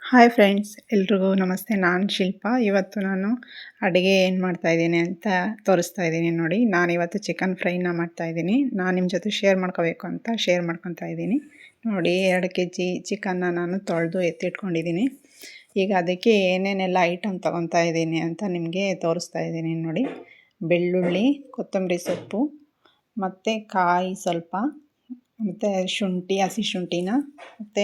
Hi friends, ಎಲ್ರಿಗೂ ನಮಸ್ತೆ. ನಾನು ಶಿಲ್ಪಾ. ಇವತ್ತು ನಾನು ಅಡುಗೆ ಏನು ಮಾಡ್ತಾಯಿದ್ದೀನಿ ಅಂತ ತೋರಿಸ್ತಾ ಇದ್ದೀನಿ ನೋಡಿ. ನಾನಿವತ್ತು ಚಿಕನ್ ಫ್ರೈನ ಮಾಡ್ತಾಯಿದ್ದೀನಿ. ನಾನು ನಿಮ್ಮ ಜೊತೆ ಶೇರ್ ಮಾಡ್ಕೋಬೇಕು ಅಂತ ಶೇರ್ ಮಾಡ್ಕೊತಾ ಇದ್ದೀನಿ ನೋಡಿ. 2 kg ಚಿಕನ್ನ ನಾನು ತೊಳೆದು ಎತ್ತಿಟ್ಕೊಂಡಿದ್ದೀನಿ. ಈಗ ಅದಕ್ಕೆ ಏನೇನೆಲ್ಲ ಐಟಮ್ ತೊಗೊತಾ ಇದ್ದೀನಿ ಅಂತ ನಿಮಗೆ ತೋರಿಸ್ತಾ ಇದ್ದೀನಿ ನೋಡಿ. ಬೆಳ್ಳುಳ್ಳಿ, ಕೊತ್ತಂಬರಿ ಸೊಪ್ಪು ಮತ್ತು ಕಾಯಿ ಸ್ವಲ್ಪ, ಮತ್ತು ಶುಂಠಿ, ಹಸಿ ಶುಂಠಿನ ಮತ್ತು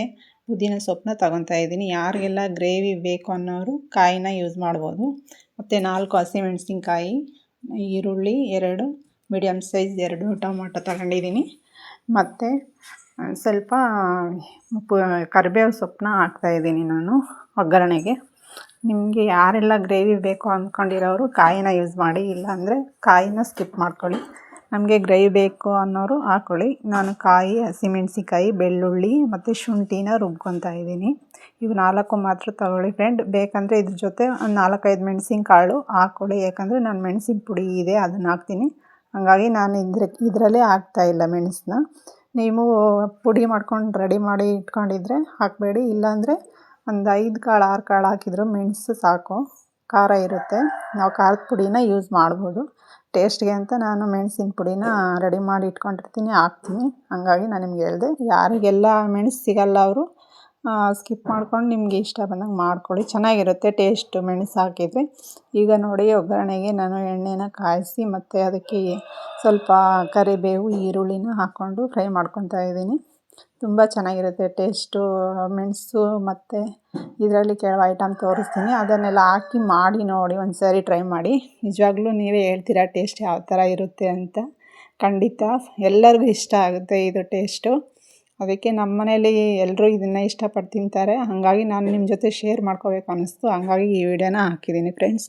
ಪುದೀನ ಸೊಪ್ಪನ್ನ ತೊಗೊತಾ ಇದ್ದೀನಿ. ಯಾರಿಗೆಲ್ಲ ಗ್ರೇವಿ ಬೇಕು ಅನ್ನೋರು ಕಾಯಿನ ಯೂಸ್ ಮಾಡ್ಬೋದು. ಮತ್ತು 4 ಹಸಿಮೆಣಸಿನ್ಕಾಯಿ, ಈರುಳ್ಳಿ 2, ಮೀಡಿಯಮ್ ಸೈಜ್ 2 ಟೊಮೊಟೊ ತಗೊಂಡಿದ್ದೀನಿ. ಮತ್ತು ಸ್ವಲ್ಪ ಕರಿಬೇವು ಸೊಪ್ಪನ್ನ ಹಾಕ್ತಾಯಿದ್ದೀನಿ ನಾನು ಒಗ್ಗರಣೆಗೆ. ನಿಮಗೆ ಯಾರೆಲ್ಲ ಗ್ರೇವಿ ಬೇಕು ಅಂದ್ಕೊಂಡಿರೋರು ಕಾಯಿನ ಯೂಸ್ ಮಾಡಿ, ಇಲ್ಲಾಂದರೆ ಕಾಯಿನ ಸ್ಕಿಪ್ ಮಾಡ್ಕೊಳ್ಳಿ. ನಮಗೆ ಗ್ರೇವಿ ಬೇಕು ಅನ್ನೋರು ಹಾಕ್ಕೊಳ್ಳಿ. ನಾನು ಕಾಯಿ, ಹಸಿಮೆಣಸಿನ್ಕಾಯಿ, ಬೆಳ್ಳುಳ್ಳಿ ಮತ್ತು ಶುಂಠಿನ ರುಬ್ಕೊತಾ ಇದ್ದೀನಿ. ಇವು 4 ಮಾತ್ರ ತಗೊಳ್ಳಿ ಫ್ರೆಂಡ್. ಬೇಕಂದರೆ ಇದ್ರ ಜೊತೆ ಒಂದು 4-5 ಮೆಣಸಿನಕಾಳು ಹಾಕ್ಕೊಳ್ಳಿ. ಯಾಕಂದರೆ ನಾನು ಮೆಣಸಿನ ಪುಡಿ ಇದೆ ಅದನ್ನು ಹಾಕ್ತೀನಿ. ಹಾಗಾಗಿ ನಾನು ಇದರಲ್ಲೇ ಹಾಕ್ತಾಯಿಲ್ಲ ಮೆಣಸನ್ನ. ನೀವು ಪುಡಿ ಮಾಡ್ಕೊಂಡು ರೆಡಿ ಮಾಡಿ ಇಟ್ಕೊಂಡಿದ್ರೆ ಹಾಕಬೇಡಿ. ಇಲ್ಲಾಂದರೆ ಒಂದು 5 ಕಾಳು 6 ಕಾಳು ಹಾಕಿದ್ರು ಮೆಣಸು ಸಾಕು, ಖಾರ ಇರುತ್ತೆ. ನಾವು ಖಾರದ ಪುಡಿನ ಯೂಸ್ ಮಾಡ್ಬೋದು. ಟೇಸ್ಟ್ಗೆ ಅಂತ ನಾನು ಮೆಣಸಿನ ಪುಡಿನ ರೆಡಿ ಮಾಡಿ ಇಟ್ಕೊಂಡಿರ್ತೀನಿ, ಹಾಕ್ತೀನಿ. ಹಾಗಾಗಿ ನಾನು ನಿಮ್ಗೆ ಹೇಳಿದೆ, ಯಾರಿಗೆಲ್ಲ ಮೆಣಸು ಸಿಗಲ್ಲ ಅವರು ಸ್ಕಿಪ್ ಮಾಡ್ಕೊಂಡು ನಿಮಗೆ ಇಷ್ಟ ಬಂದಂಗೆ ಮಾಡ್ಕೊಳ್ಳಿ. ಚೆನ್ನಾಗಿರುತ್ತೆ ಟೇಸ್ಟು ಮೆಣಸು ಹಾಕಿದರೆ. ಈಗ ನೋಡಿ, ಒಗ್ಗರಣೆಗೆ ನಾನು ಎಣ್ಣೆನ ಕಾಯಿಸಿ ಮತ್ತು ಅದಕ್ಕೆ ಸ್ವಲ್ಪ ಕರಿಬೇವು, ಈರುಳ್ಳಿನ ಹಾಕ್ಕೊಂಡು ಫ್ರೈ ಮಾಡ್ಕೊತಾ ಇದ್ದೀನಿ. ತುಂಬ ಚೆನ್ನಾಗಿರುತ್ತೆ ಟೇಸ್ಟು. ಮೆಣಸು ಮತ್ತು ಇದರಲ್ಲಿ ಕೆಲವು ಐಟಮ್ ತೋರಿಸ್ತೀನಿ, ಅದನ್ನೆಲ್ಲ ಹಾಕಿ ಮಾಡಿ ನೋಡಿ, ಒಂದು ಸಾರಿ ಟ್ರೈ ಮಾಡಿ. ನಿಜವಾಗ್ಲೂ ನೀವೇ ಹೇಳ್ತೀರಾ ಟೇಸ್ಟ್ ಯಾವ ಥರ ಇರುತ್ತೆ ಅಂತ. ಖಂಡಿತ ಎಲ್ಲರಿಗೂ ಇಷ್ಟ ಆಗುತ್ತೆ ಇದು ಟೇಸ್ಟು. ಅದಕ್ಕೆ ನಮ್ಮ ಮನೇಲಿ ಎಲ್ಲರೂ ಇದನ್ನು ಇಷ್ಟಪಟ್ಟು ತಿಂತಾರೆ. ಹಾಗಾಗಿ ನಾನು ನಿಮ್ಮ ಜೊತೆ ಶೇರ್ ಮಾಡ್ಕೋಬೇಕು ಅನ್ನಿಸ್ತು, ಹಾಗಾಗಿ ಈ ವಿಡಿಯೋನ ಹಾಕಿದ್ದೀನಿ ಫ್ರೆಂಡ್ಸ್.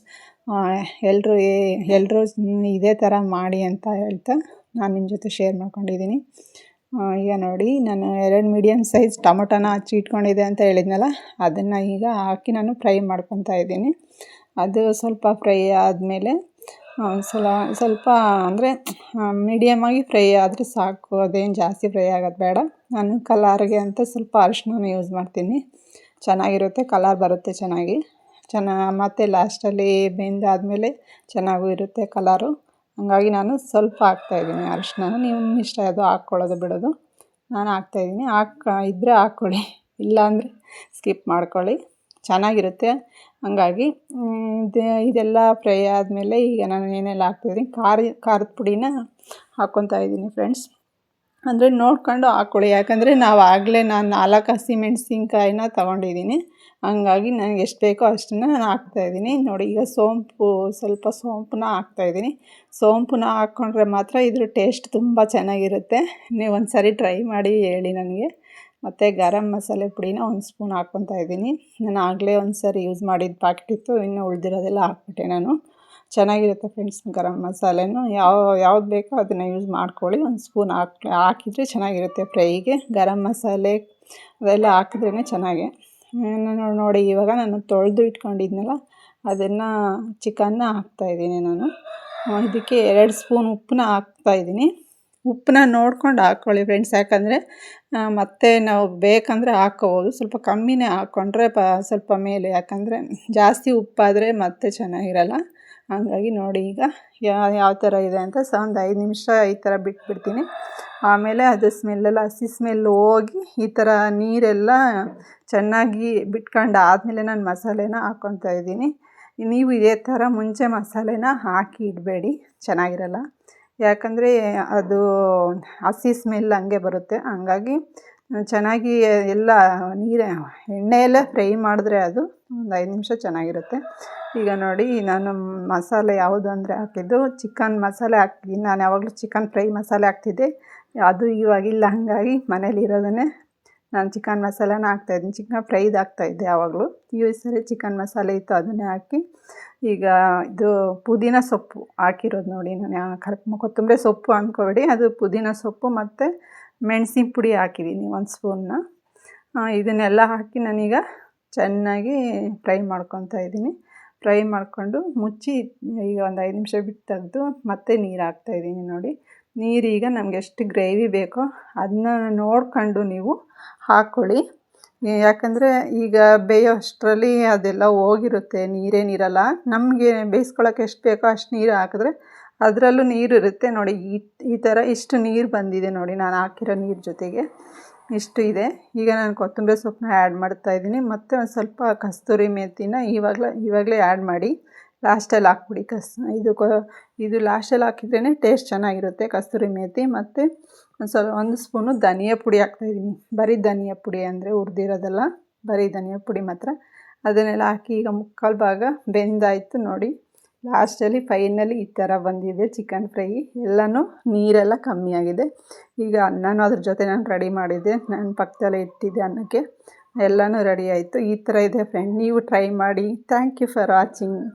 ಎಲ್ಲರೂ ಇದೇ ಥರ ಮಾಡಿ ಅಂತ ಹೇಳ್ತಾ ನಾನು ನಿಮ್ಮ ಜೊತೆ ಶೇರ್ ಮಾಡ್ಕೊಂಡಿದ್ದೀನಿ. ಈಗ ನೋಡಿ, ನಾನು 2 ಮೀಡಿಯಮ್ ಸೈಜ್ ಟೊಮೊಟೊನ ಇಟ್ಕೊಂಡಿದ್ದೆ ಅಂತ ಹೇಳಿದ್ನಲ್ಲ, ಅದನ್ನು ಈಗ ಹಾಕಿ ನಾನು ಫ್ರೈ ಮಾಡ್ಕೊತಾ ಇದ್ದೀನಿ. ಅದು ಸ್ವಲ್ಪ ಫ್ರೈ ಆದಮೇಲೆ ಸ್ವಲ್ಪ ಅಂದರೆ ಮೀಡಿಯಮಾಗಿ ಫ್ರೈ ಆದರೆ ಸಾಕು, ಅದೇನು ಜಾಸ್ತಿ ಫ್ರೈ ಆಗೋದು ಬೇಡ. ನಾನು ಕಲರ್ಗೆ ಅಂತ ಸ್ವಲ್ಪ ಅರಿಶಿನ ಯೂಸ್ ಮಾಡ್ತೀನಿ. ಚೆನ್ನಾಗಿರುತ್ತೆ, ಕಲರ್ ಬರುತ್ತೆ ಚೆನ್ನಾಗಿ. ಮತ್ತು ಲಾಸ್ಟಲ್ಲಿ ಬೆಂದಾದಮೇಲೆ ಚೆನ್ನಾಗೂ ಇರುತ್ತೆ ಕಲರು. ಹಾಗಾಗಿ ನಾನು ಸ್ವಲ್ಪ ಹಾಕ್ತಾಯಿದ್ದೀನಿ ಅರಿಶಿನ. ನಿಮ್ಮ ಇಷ್ಟ ಅದು ಹಾಕ್ಕೊಳ್ಳೋದು ಬಿಡೋದು. ನಾನು ಹಾಕ್ತಾಯಿದ್ದೀನಿ. ಇದ್ದರೆ ಹಾಕ್ಕೊಳ್ಳಿ, ಇಲ್ಲಾಂದರೆ ಸ್ಕಿಪ್ ಮಾಡ್ಕೊಳ್ಳಿ, ಚೆನ್ನಾಗಿರುತ್ತೆ. ಹಾಗಾಗಿ ಇದೆಲ್ಲ ಫ್ರೈ ಆದಮೇಲೆ ಈಗ ನಾನು ಏನೆಲ್ಲ ಹಾಕ್ತಾಯಿದ್ದೀನಿ, ಖಾರದ ಪುಡಿನ ಹಾಕ್ಕೊತಾ ಇದ್ದೀನಿ ಫ್ರೆಂಡ್ಸ್. ಅಂದರೆ ನೋಡ್ಕೊಂಡು ಹಾಕ್ಕೊಳ್ಳಿ, ಯಾಕಂದರೆ ನಾನು 4 ಹಸಿಮೆಣಸಿನ್ಕಾಯಿನ ತೊಗೊಂಡಿದ್ದೀನಿ. ಹಾಗಾಗಿ ನನಗೆ ಎಷ್ಟು ಬೇಕೋ ಅಷ್ಟನ್ನು ನಾನು ಹಾಕ್ತಾಯಿದ್ದೀನಿ ನೋಡಿ. ಈಗ ಸ್ವಲ್ಪ ಸೋಂಪನ್ನ ಹಾಕ್ತಾಯಿದ್ದೀನಿ. ಸೋಂಪನ್ನ ಹಾಕ್ಕೊಂಡ್ರೆ ಮಾತ್ರ ಇದ್ರ ಟೇಸ್ಟ್ ತುಂಬ ಚೆನ್ನಾಗಿರುತ್ತೆ. ನೀವು ಒಂದು ಸಾರಿ ಟ್ರೈ ಮಾಡಿ ಹೇಳಿ ನನಗೆ. ಮತ್ತು ಗರಂ ಮಸಾಲೆ ಪುಡಿನ 1 ಸ್ಪೂನ್ ಹಾಕ್ಕೊತಾ ಇದ್ದೀನಿ. ನಾನು ಆಗಲೇ ಒಂದು ಸಾರಿ ಯೂಸ್ ಮಾಡಿದ ಪ್ಯಾಕೆಟ್ ಇತ್ತು, ಇನ್ನು ಉಳಿದಿರೋದೆಲ್ಲ ಹಾಕ್ಬಿಟ್ಟೆ ನಾನು. ಚೆನ್ನಾಗಿರುತ್ತೆ ಫ್ರೆಂಡ್ಸ್ ಗರಂ ಮಸಾಲೆನೂ. ಯಾವ್ದು ಬೇಕೋ ಅದನ್ನು ಯೂಸ್ ಮಾಡ್ಕೊಳ್ಳಿ. 1 ಸ್ಪೂನ್ ಹಾಕಿದರೆ ಚೆನ್ನಾಗಿರುತ್ತೆ ಫ್ರೈಗೆ. ಗರಂ ಮಸಾಲೆ ಅದೆಲ್ಲ ಹಾಕಿದ್ರೇ ಚೆನ್ನಾಗಿ. ನೋಡಿ, ಇವಾಗ ನಾನು ತೊಳೆದು ಇಟ್ಕೊಂಡಿದ್ನಲ್ಲ ಅದನ್ನು ಚಿಕನ್ನ ಹಾಕ್ತಾಯಿದ್ದೀನಿ ನಾನು. ಇದಕ್ಕೆ 2 ಸ್ಪೂನ್ ಉಪ್ಪನ್ನ ಹಾಕ್ತಾಯಿದ್ದೀನಿ. ಉಪ್ಪನ್ನ ನೋಡ್ಕೊಂಡು ಹಾಕ್ಕೊಳ್ಳಿ ಫ್ರೆಂಡ್ಸ್, ಯಾಕಂದರೆ ಮತ್ತೆ ನಾವು ಬೇಕಂದರೆ ಹಾಕ್ಕೋಬೋದು. ಸ್ವಲ್ಪ ಕಮ್ಮಿನೇ ಹಾಕ್ಕೊಂಡ್ರೆ ಸ್ವಲ್ಪ ಮೇಲೆ, ಯಾಕಂದರೆ ಜಾಸ್ತಿ ಉಪ್ಪಾದರೆ ಮತ್ತೆ ಚೆನ್ನಾಗಿರಲ್ಲ. ಹಾಗಾಗಿ ನೋಡಿ, ಈಗ ಯಾವ ಥರ ಇದೆ ಅಂತ ಒಂದು 5 ನಿಮಿಷ ಈ ಥರ ಬಿಟ್ಬಿಡ್ತೀನಿ. ಆಮೇಲೆ ಅದು ಸ್ಮೆಲ್ಲೆಲ್ಲ, ಹಸಿ ಸ್ಮೆಲ್ ಹೋಗಿ ಈ ಥರ ನೀರೆಲ್ಲ ಚೆನ್ನಾಗಿ ಬಿಟ್ಕೊಂಡು ಆದಮೇಲೆ ನಾನು ಮಸಾಲೆನ ಹಾಕ್ಕೊತಾ ಇದ್ದೀನಿ. ನೀವು ಇದೇ ಥರ ಮುಂಚೆ ಮಸಾಲೆನ ಹಾಕಿ ಇಡಬೇಡಿ, ಚೆನ್ನಾಗಿರಲ್ಲ. ಯಾಕಂದರೆ ಅದು ಹಸಿ ಸ್ಮೆಲ್ ಹಂಗೆ ಬರುತ್ತೆ. ಹಾಗಾಗಿ ಚೆನ್ನಾಗಿ ಎಲ್ಲ ಎಣ್ಣೆಯಲ್ಲೇ ಫ್ರೈ ಮಾಡಿದ್ರೆ ಅದು ಒಂದು 5 ನಿಮಿಷ ಚೆನ್ನಾಗಿರುತ್ತೆ. ಈಗ ನೋಡಿ, ನಾನು ಮಸಾಲೆ ಯಾವುದು ಅಂದರೆ ಹಾಕಿದ್ದು ಚಿಕನ್ ಮಸಾಲೆ ಹಾಕ್ತಿದ್ದೀನಿ. ನಾನು ಯಾವಾಗಲೂ ಚಿಕನ್ ಫ್ರೈ ಮಸಾಲೆ ಹಾಕ್ತಿದ್ದೆ, ಅದು ಇವಾಗಿಲ್ಲ. ಹಾಗಾಗಿ ಮನೇಲಿರೋದನ್ನೇ ನಾನು ಚಿಕನ್ ಮಸಾಲೆನ ಹಾಕ್ತಾಯಿದ್ದೀನಿ. ಚಿಕನ್ ಫ್ರೈದು ಹಾಕ್ತಾಯಿದ್ದೆ ಯಾವಾಗಲೂ. ಈ ಸರಿ ಚಿಕನ್ ಮಸಾಲೆ ಇತ್ತು, ಅದನ್ನೇ ಹಾಕಿ. ಈಗ ಇದು ಪುದೀನ ಸೊಪ್ಪು ಹಾಕಿರೋದು ನೋಡಿ. ನಾನು ಕೊತ್ತಂಬರಿ ಸೊಪ್ಪು ಅಂದ್ಕೊಬೇಡಿ, ಅದು ಪುದೀನ ಸೊಪ್ಪು ಮತ್ತು ಮೆಣಸಿನ ಪುಡಿ ಹಾಕಿದ್ದೀನಿ 1 ಸ್ಪೂನ್ನ. ಇದನ್ನೆಲ್ಲ ಹಾಕಿ ನಾನೀಗ ಚೆನ್ನಾಗಿ ಫ್ರೈ ಮಾಡ್ಕೊತಾ ಇದ್ದೀನಿ. ಫ್ರೈ ಮಾಡಿಕೊಂಡು ಮುಚ್ಚಿ ಈಗ ಒಂದು 5 ನಿಮಿಷ ಬಿಟ್ಟು ತೆಗೆದು ಮತ್ತೆ ನೀರು ಹಾಕ್ತಾಯಿದ್ದೀನಿ ನೋಡಿ. ನೀರೀಗ ನಮಗೆ ಎಷ್ಟು ಗ್ರೇವಿ ಬೇಕೋ ಅದನ್ನ ನೋಡ್ಕೊಂಡು ನೀವು ಹಾಕ್ಕೊಳ್ಳಿ. ಯಾಕಂದರೆ ಈಗ ಬೇಯೋ ಅಷ್ಟರಲ್ಲಿ ಅದೆಲ್ಲ ಹೋಗಿರುತ್ತೆ, ನೀರೇನಿರಲ್ಲ. ನಮಗೆ ಬೇಯಿಸ್ಕೊಳ್ಳೋಕೆ ಎಷ್ಟು ಬೇಕೋ ಅಷ್ಟು ನೀರು ಹಾಕಿದ್ರೆ ಅದರಲ್ಲೂ ನೀರಿರುತ್ತೆ ನೋಡಿ. ಈ ಥರ ಇಷ್ಟು ನೀರು ಬಂದಿದೆ ನೋಡಿ, ನಾನು ಹಾಕಿರೋ ನೀರು ಜೊತೆಗೆ ಇಷ್ಟು ಇದೆ. ಈಗ ನಾನು ಕೊತ್ತಂಬರಿ ಸೊಪ್ಪನ್ನ ಆ್ಯಡ್ ಮಾಡ್ತಾಯಿದ್ದೀನಿ. ಮತ್ತು ಒಂದು ಸ್ವಲ್ಪ ಕಸ್ತೂರಿ ಮೇಥಿನ ಇವಾಗಲೇ ಆ್ಯಡ್ ಮಾಡಿ ಲಾಸ್ಟಲ್ಲಿ ಹಾಕ್ಬಿಡಿ. ಇದು ಲಾಸ್ಟಲ್ಲಿ ಹಾಕಿದ್ರೇ ಟೇಸ್ಟ್ ಚೆನ್ನಾಗಿರುತ್ತೆ, ಕಸ್ತೂರಿ ಮೇಥಿ. ಮತ್ತು ಒಂದು ಸ್ಪೂನು ಧನಿಯಾ ಪುಡಿ ಹಾಕ್ತಾಯಿದ್ದೀನಿ. ಬರೀ ಧನಿಯಾ ಪುಡಿ ಅಂದರೆ ಹುರಿದಿರೋದಲ್ಲ, ಬರೀ ಧನಿಯಾ ಪುಡಿ ಮಾತ್ರ. ಅದನ್ನೆಲ್ಲ ಹಾಕಿ ಈಗ ಮುಕ್ಕಾಲು ಭಾಗ ಬೆಂದಾಯಿತು ನೋಡಿ. ಲಾಸ್ಟಲ್ಲಿ ಫೈನಲಿ ಈ ಥರ ಬಂದಿದೆ ಚಿಕನ್ ಫ್ರೈ. ಎಲ್ಲನೂ ನೀರೆಲ್ಲ ಕಮ್ಮಿಯಾಗಿದೆ. ಈಗ ಅನ್ನನೂ ಅದ್ರ ಜೊತೆ ನಾನು ರೆಡಿ ಮಾಡಿದ್ದೆ, ನಾನು ಪಕ್ಕದಲ್ಲೇ ಇಟ್ಟಿದ್ದೆ ಅನ್ನಕ್ಕೆ. ಎಲ್ಲನೂ ರೆಡಿ ಆಯಿತು. ಈ ಥರ ಇದೆ ಫ್ರೆಂಡ್, ನೀವು ಟ್ರೈ ಮಾಡಿ. Thank you for watching.